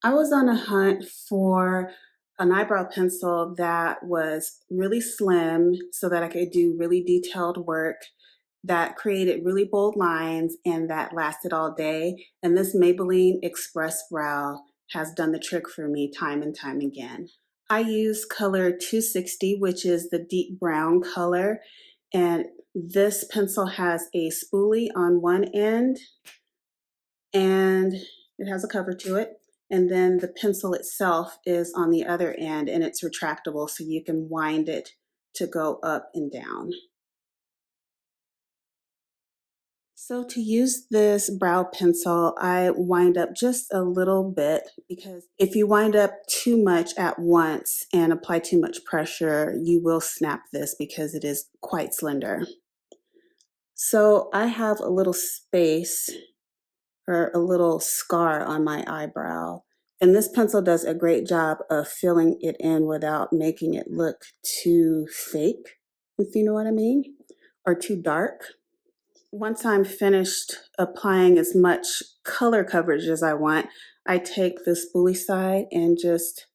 I was on a hunt for an eyebrow pencil that was really slim so that I could do really detailed work that created really bold lines and that lasted all day. And this Maybelline Express Brow has done the trick for me time and time again. I use color 260, which is the deep brown color. And this pencil has a spoolie on one end and it has a cover to it. And then the pencil itself is on the other end and it's retractable so you can wind it to go up and down. So to use this brow pencil, I wind up just a little bit because if you wind up too much at once and apply too much pressure, you will snap this because it is quite slender. So I have a little space or a little scar on my eyebrow. And this pencil does a great job of filling it in without making it look too fake, if you know what I mean, or too dark. Once I'm finished applying as much color coverage as I want, I take the spoolie side and just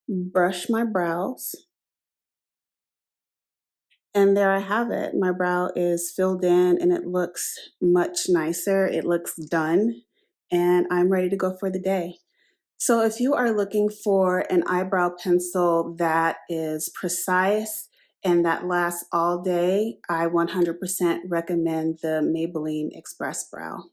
brush my brows. And there I have it. My brow is filled in and it looks much nicer. It looks done and I'm ready to go for the day. So if you are looking for an eyebrow pencil that is precise and that lasts all day, I 100% recommend the Maybelline Express Brow.